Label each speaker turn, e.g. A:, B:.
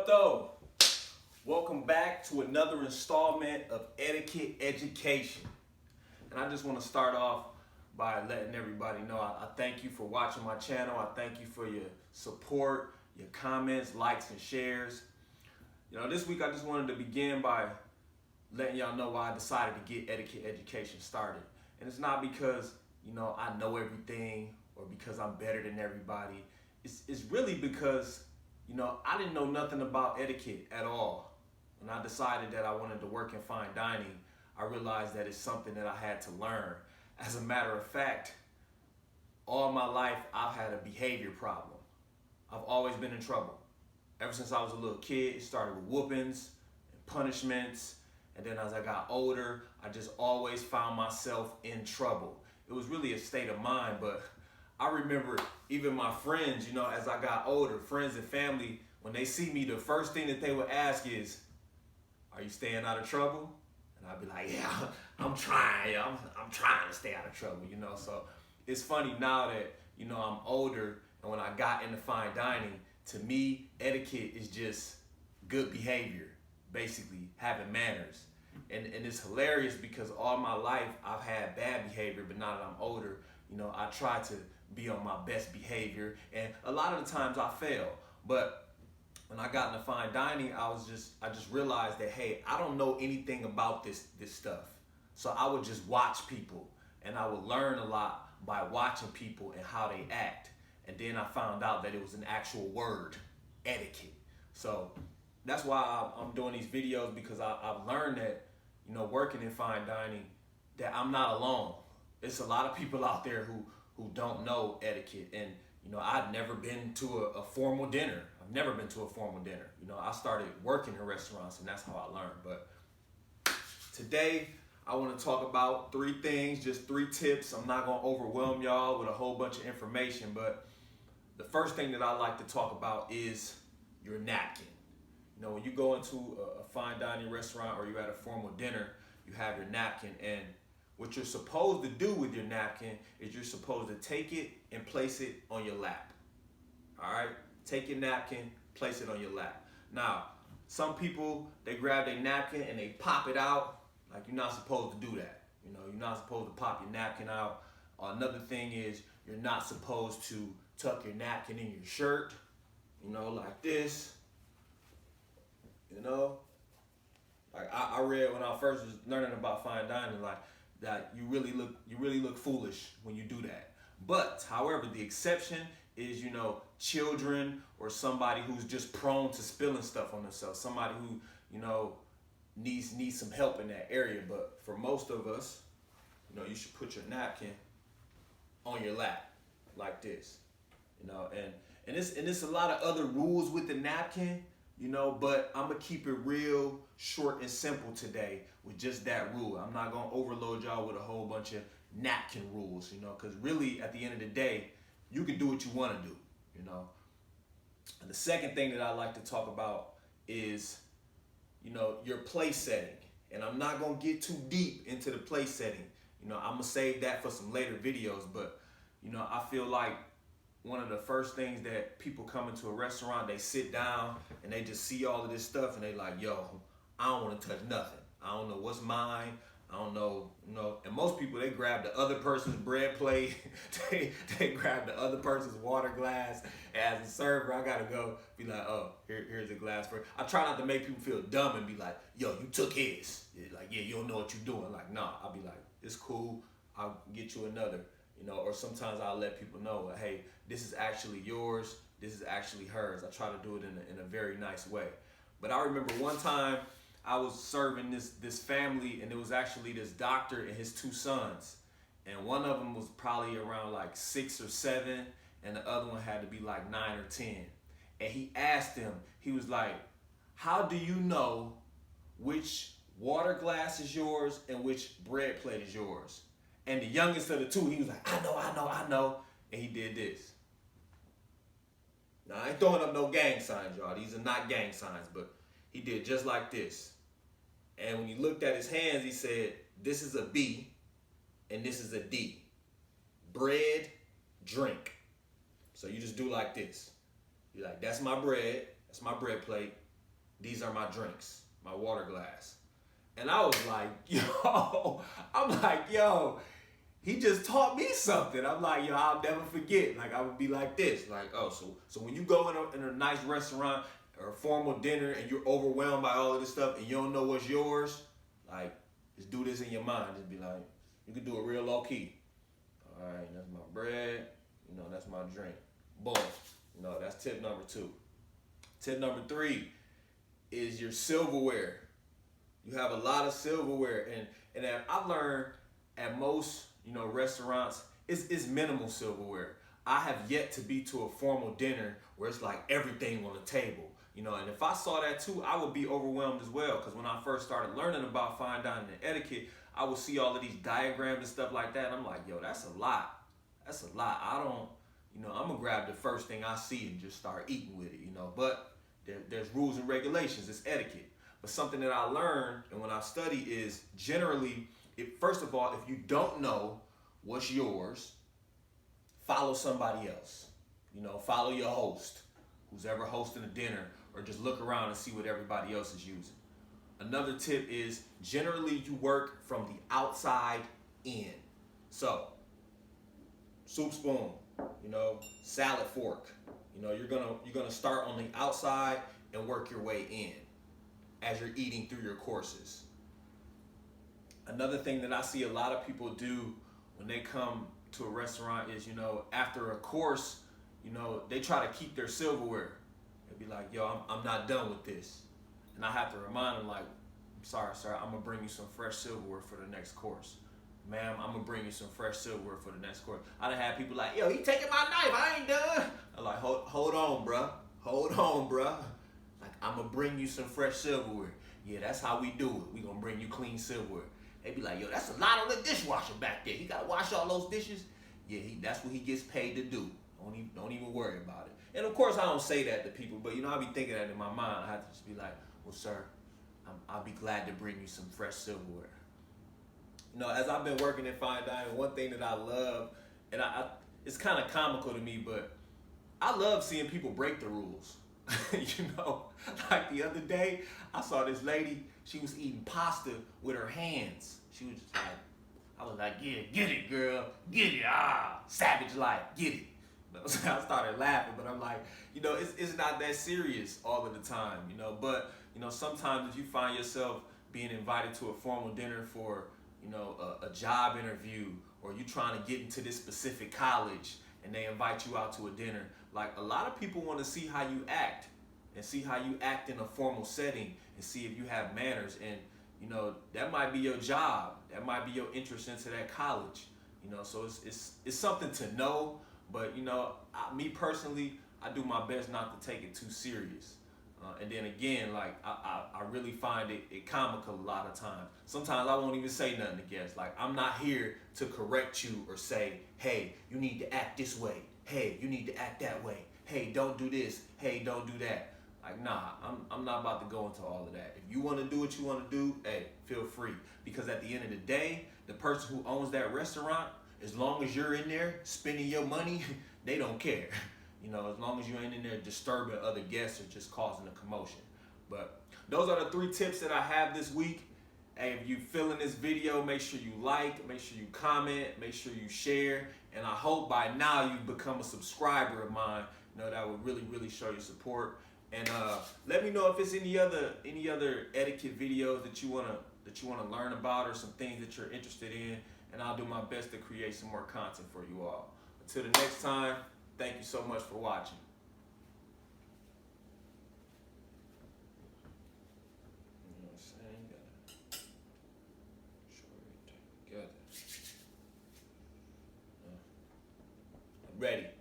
A: up though? Welcome back to another installment of Etiquette Education. And I just want to start off by letting everybody know I thank you for watching my channel. I thank you for your support, your comments, likes, and shares. You know, this week I just wanted to begin by letting y'all know why I decided to get Etiquette Education started. And it's not because, you know, I know everything or because I'm better than everybody. It's really because, you know, I didn't know nothing about etiquette at all. When I decided that I wanted to work in fine dining, I realized that it's something that I had to learn. As a matter of fact, all my life I've had a behavior problem. I've always been in trouble. Ever since I was a little kid, it started with whoopings and punishments. And then as I got older, I just always found myself in trouble. It was really a state of mind, but I remember even my friends, you know, as I got older, friends and family, when they see me, the first thing that they would ask is, "Are you staying out of trouble?" And I'd be like, "Yeah, I'm trying. I'm trying to stay out of trouble," you know. So it's funny now that, you know, I'm older, and when I got into fine dining, to me, etiquette is just good behavior, basically having manners. And it's hilarious because all my life I've had bad behavior, but now that I'm older, you know, I try to be on my best behavior, and a lot of the times I fail. But when I got into fine dining, I just realized that, hey, I don't know anything about this stuff. So I would just watch people, and I would learn a lot by watching people and how they act. And then I found out that it was an actual word, etiquette. So that's why I'm doing these videos, because I've learned that, you know, working in fine dining, that I'm not alone. There's a lot of people out there who don't know etiquette. And, you know, I've never been to a formal dinner. I've never been to a formal dinner. You know, I started working in restaurants, and that's how I learned. But today, I want to talk about 3 things, just 3 tips. I'm not going to overwhelm y'all with a whole bunch of information, but the first thing that I like to talk about is your napkin. You know, when you go into a fine dining restaurant or you're at a formal dinner, you have your napkin, and what you're supposed to do with your napkin is you're supposed to take it and place it on your lap. All right? Take your napkin, place it on your lap. Now, some people, they grab their napkin and they pop it out. Like, you're not supposed to do that. You know, you're not supposed to pop your napkin out. Another thing is, you're not supposed to tuck your napkin in your shirt, you know, like this. You know? Like, I read when I first was learning about fine dining, like, that you really look foolish when you do that. But however, the exception is, you know, children or somebody who's just prone to spilling stuff on themselves, somebody who, you know, needs some help in that area. But for most of us, you know, you should put your napkin on your lap like this, you know. And it's a lot of other rules with the napkin, you know, but I'm gonna keep it real short and simple today with just that rule. I'm not gonna overload y'all with a whole bunch of napkin rules, you know, because really at the end of the day, you can do what you want to do, you know. And the second thing that I like to talk about is, you know, your place setting. And I'm not gonna get too deep into the place setting. You know, I'm gonna save that for some later videos, but, you know, I feel like one of the first things that people come into a restaurant, they sit down and they just see all of this stuff and they like, yo, I don't want to touch nothing. I don't know what's mine. I don't know, you know. And most people, they grab the other person's bread plate. they grab the other person's water glass. And as a server, I gotta go be like, oh, here's a glass for. I try not to make people feel dumb and be like, yo, you took his. Like, yeah, you don't know what you're doing. Like, nah, I'll be like, it's cool. I'll get you another. You know, or sometimes I'll let people know, hey, this is actually yours. This is actually hers. I try to do it in a very nice way. But I remember one time I was serving this family, and it was actually this doctor and his 2 sons. And one of them was probably around like 6 or 7, and the other one had to be like 9 or 10. And he asked them, he was like, how do you know which water glass is yours and which bread plate is yours? And the youngest of the 2, he was like, I know. And he did this. Now, I ain't throwing up no gang signs, y'all. These are not gang signs, but he did just like this. And when he looked at his hands, he said, this is a B and this is a D. Bread, drink. So you just do like this. You're like, that's my bread plate. these are my drinks, my water glass. And I was like, yo, I'm like, yo, he just taught me something. I'm like, yo, I'll never forget. Like, I would be like this, like, oh, so when you go in a nice restaurant or a formal dinner and you're overwhelmed by all of this stuff and you don't know what's yours, like, just do this in your mind. Just be like, you can do it real low key. All right, that's my bread. You know, that's my drink. Boom. You know, that's tip number 2. Tip number 3 is your silverware. You have a lot of silverware, and I learned at most, you know, restaurants, it's minimal silverware. I have yet to be to a formal dinner where it's like everything on the table, you know. And if I saw that too, I would be overwhelmed as well. Because when I first started learning about fine dining and etiquette, I would see all of these diagrams and stuff like that, and I'm like, yo, that's a lot. That's a lot. I don't, you know, I'm gonna grab the first thing I see and just start eating with it, you know. But there's rules and regulations. It's etiquette. But something that I learned and when I study is generally, first of all, if you don't know what's yours, follow somebody else. You know, follow your host, who's ever hosting a dinner, or just look around and see what everybody else is using. Another tip is generally you work from the outside in. So, soup spoon, you know, salad fork. You know, you're gonna start on the outside and work your way in as you're eating through your courses. Another thing that I see a lot of people do when they come to a restaurant is, you know, after a course, you know, they try to keep their silverware. They'll be like, yo, I'm not done with this. And I have to remind them, like, I'm sorry, sir, I'm gonna bring you some fresh silverware for the next course. Ma'am, I'm gonna bring you some fresh silverware for the next course. I done had people like, yo, he taking my knife, I ain't done. I'm like, hold on, bruh. Hold on, bruh. Like, I'm gonna bring you some fresh silverware. Yeah, that's how we do it. We gonna bring you clean silverware. They be like, yo, that's a lot on the dishwasher back there. He gotta wash all those dishes. Yeah, that's what he gets paid to do. Don't even worry about it. And of course, I don't say that to people, but you know, I be thinking that in my mind. I have to just be like, well, sir, I'll be glad to bring you some fresh silverware. You know, as I've been working in fine dining, one thing that I love, and it's kind of comical to me, but I love seeing people break the rules. You know, like the other day, I saw this lady, she was eating pasta with her hands. She was just like, I was like, yeah, get it, girl, get it, savage life, get it. I started laughing, but I'm like, you know, it's not that serious all of the time, you know. But, you know, sometimes if you find yourself being invited to a formal dinner for, you know, a job interview, or you trying to get into this specific college and they invite you out to a dinner, like a lot of people want to see how you act and see how you act in a formal setting and see if you have manners. And, you know, that might be your job. That might be your interest into that college, you know, so it's something to know. But, you know, me personally, I do my best not to take it too serious. And then again, like, I really find it comical a lot of times. Sometimes I won't even say nothing to guests. Like, I'm not here to correct you or say, hey, you need to act this way. Hey, you need to act that way. Hey, don't do this. Hey, don't do that. Like, nah, I'm not about to go into all of that. If you want to do what you want to do, hey, feel free. Because at the end of the day, the person who owns that restaurant, as long as you're in there spending your money, they don't care. You know, as long as you ain't in there disturbing other guests or just causing a commotion. But those are the 3 tips that I have this week. Hey, if you feeling this video, make sure you like, make sure you comment, make sure you share. And I hope by now you've become a subscriber of mine. You know, that would really, really show your support. And let me know if it's any other etiquette videos that you wanna learn about, or some things that you're interested in. And I'll do my best to create some more content for you all. Until the next time, thank you so much for watching. You know what I'm saying? Gotta show everything together. Ready.